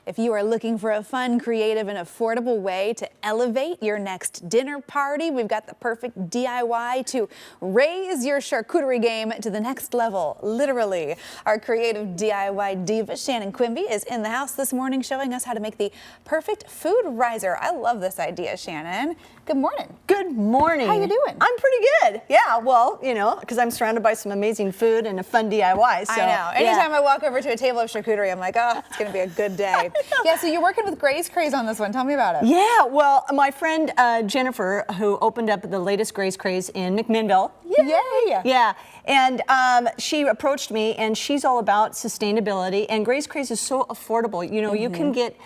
If you are looking for a fun, creative, and affordable way to elevate your next dinner party, we've got the perfect DIY to raise your charcuterie game to the next level, literally. Our creative DIY diva, Shannon Quimby, is in the house this morning showing us how to make the perfect food riser. I love this idea, Shannon. Good morning. Good morning. How you doing? I'm pretty good. Yeah, well, you know, because I'm surrounded by some amazing food and a fun DIY. So, I know. Anytime I walk over to a table of charcuterie, I'm like, oh, it's going to be a good day. Yeah, so you're working with Gray's Craze on this one. Tell me about it. Yeah, well, my friend Jennifer, who opened up the latest Gray's Craze in McMinnville. Yay! Yeah, and she approached me, and she's all about sustainability, and Gray's Craze is so affordable. You know, you can get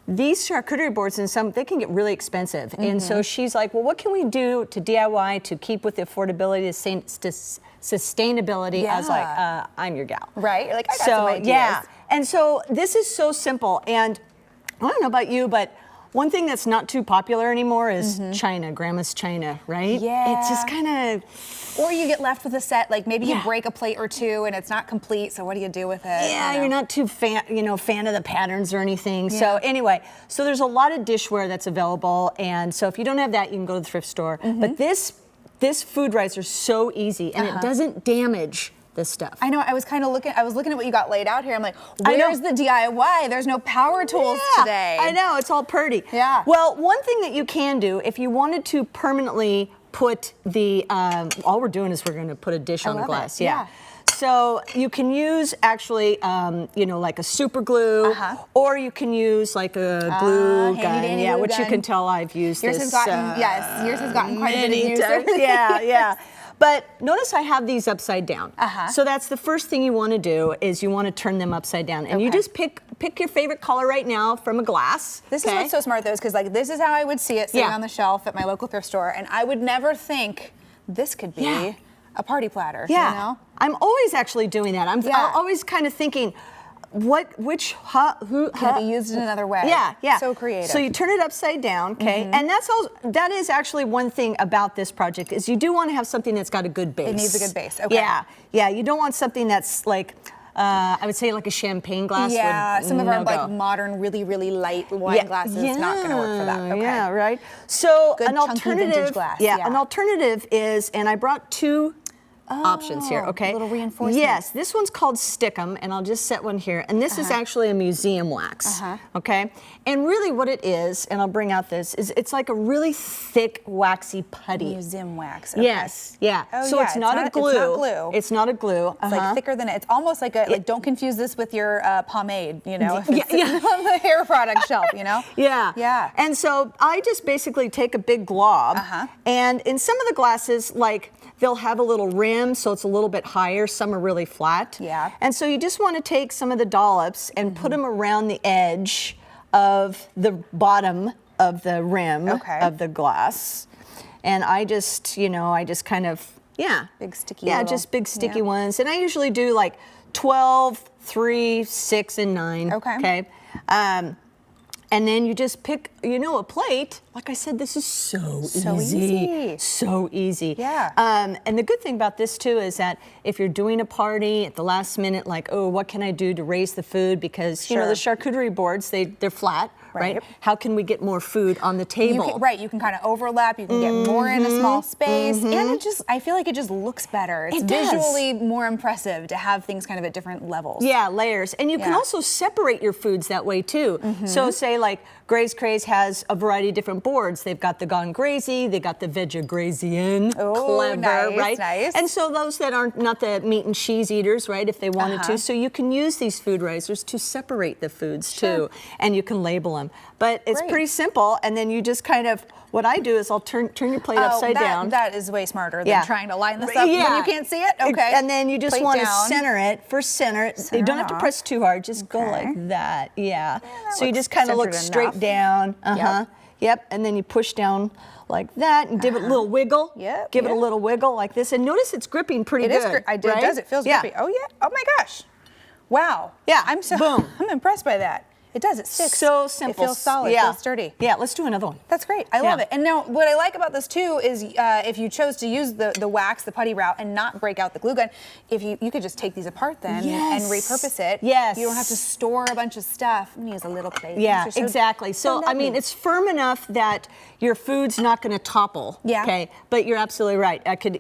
these charcuterie boards, and they can get really expensive. And so she's like, well, what can we do to DIY to keep with the affordability, sustainability? Yeah. I was like, I'm your gal. Right? You're like, I got some ideas. Yeah. And so this is so simple. And I don't know about you, but one thing that's not too popular anymore is China, Grandma's China, right? Yeah. It's just kind of... Or you get left with a set, like maybe you break a plate or two and it's not complete, so what do you do with it? Yeah, you're not too fan of the patterns or anything. Yeah. So anyway, so there's a lot of dishware that's available, and so if you don't have that, you can go to the thrift store. But this food riser is so easy, and it doesn't damage this stuff. I know. I was looking at what you got laid out here. I'm like, where's the DIY? There's no power tools today. I know, it's all pretty. Yeah. Well, one thing that you can do if you wanted to permanently put the all we're doing is we're going to put a dish on the glass. Yeah. So you can use actually, like a super glue, or you can use like a glue gun. Yeah, which you can tell I've used yours this. Has gotten, yes, yours has gotten quite a bit of use. Yeah. But notice I have these upside down. So that's the first thing you want to do is you want to turn them upside down. And you just pick your favorite color right now from a glass. This is what's so smart though, is because like this is how I would see it sitting on the shelf at my local thrift store, and I would never think this could be a party platter. Yeah. You know? I'm always actually doing that. I'm always kind of thinking, who can be used in another way. Yeah. So creative. So you turn it upside down, okay? And that is actually one thing about this project is you do want to have something that's got a good base. It needs a good base. Okay. Yeah. You don't want something that's like I would say like a champagne glass. Yeah, some of our like modern, really, really light wine glasses not going to work for that. Okay. Yeah, right. So good, an alternative, vintage glass. An alternative is, and I brought two options here, okay? A little reinforcement. Yes, this one's called Stickum, and I'll just set one here. And this is actually a museum wax, okay? And really what it is, and I'll bring out this, is it's like a really thick, waxy putty. Museum wax. Okay. Yes, yeah. Oh, so it's not a glue. It's not glue. It's not a glue. It's like thicker than it. It's almost like a, don't confuse this with your pomade, you know, if it's on the hair product shelf, you know? Yeah. And so I just basically take a big glob, and in some of the glasses, like, they'll have a little rim, so it's a little bit higher. Some are really flat. Yeah. And so you just want to take some of the dollops and put them around the edge of the bottom of the rim of the glass. And I just kind of, big sticky. Yeah, just big sticky ones. And I usually do like 12, 3, 6, and 9. Okay. And then you just pick, a plate. Like I said, this is so easy. So easy. Yeah. And the good thing about this too is that if you're doing a party at the last minute, like, oh, what can I do to raise the food? Because, the charcuterie boards, they're flat, right? How can we get more food on the table? You can kind of overlap. You can get more in a small space. And I feel like it just looks better. It's visually more impressive to have things kind of at different levels. Yeah, layers. And you can also separate your foods that way too. So say like Gray's Craze has a variety of different boards. They've got the Gone Grazy, they got the Vegagrazian. Clever, right? Nice. And so those that aren't not the meat and cheese eaters, right, if they wanted to. So you can use these food risers to separate the foods too. And you can label them. But it's pretty simple, and then you just kind of, what I do is I'll turn your plate upside down. That is way smarter than trying to line this up when you can't see it. Okay. And then you just want to center it. You don't have to press too hard. Just go like that. Yeah. So you just kind of look straight down. Yep. And then you push down like that and give it a little wiggle. Give it a little wiggle like this. And notice it's gripping pretty good. It does. It feels grippy. Oh, yeah. Oh, my gosh. Wow. Yeah. I'm impressed by that. It does. It sticks. So simple. It feels solid. Yeah. It feels sturdy. Yeah, let's do another one. That's great. I love it. And now what I like about this too is if you chose to use the wax, the putty route, and not break out the glue gun, if you could just take these apart then and repurpose it. Yes. You don't have to store a bunch of stuff. I'm gonna use a little plate. Yeah, exactly. So I mean, it's firm enough that your food's not going to topple. Yeah. Okay. But you're absolutely right. I can.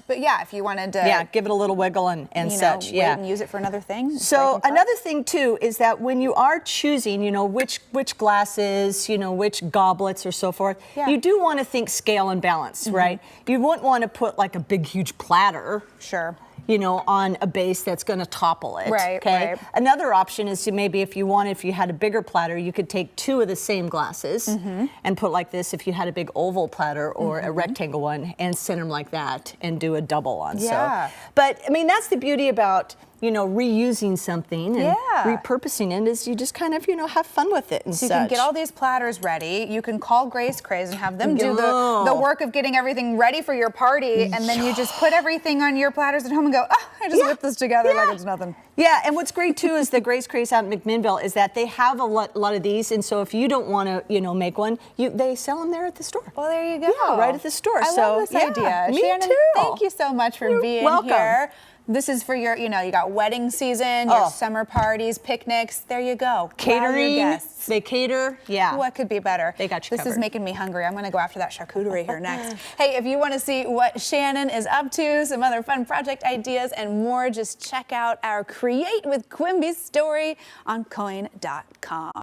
But yeah, if you wanted to, give it a little wiggle and such. Wait and use it for another thing. So another thing too is that when you are choosing, which glasses, which goblets or so forth, you do want to think scale and balance, right? You wouldn't want to put like a big, huge platter. Sure. On a base that's going to topple it. Right, okay. right. Another option is to maybe if you had a bigger platter, you could take 2 of the same glasses and put like this if you had a big oval platter or a rectangle one and center them like that and do a double on. Yeah. So, but I mean, that's the beauty about reusing something and repurposing it is you just kind of, have fun with it and so such. You can get all these platters ready. You can call Grace Craze and have them do the work of getting everything ready for your party, and then you just put everything on your platters at home and go, oh, I just whip this together like it's nothing. Yeah, and what's great too is the Grace Craze out in McMinnville is that they have a lot of these, and so if you don't want to, make one, they sell them there at the store. Well, there you go. Yeah, right at the store. I love this idea. Me Shannon, too. thank you so much for being here. This is for your, you got wedding season, your summer parties, picnics. There you go. Catering. Wow, guests. They cater. Yeah. What could be better? They got you This covered. is making me hungry. I'm going to go after that charcuterie here next. Hey, if you want to see what Shannon is up to, some other fun project ideas, and more, just check out our Create with Quimby story on coin.com.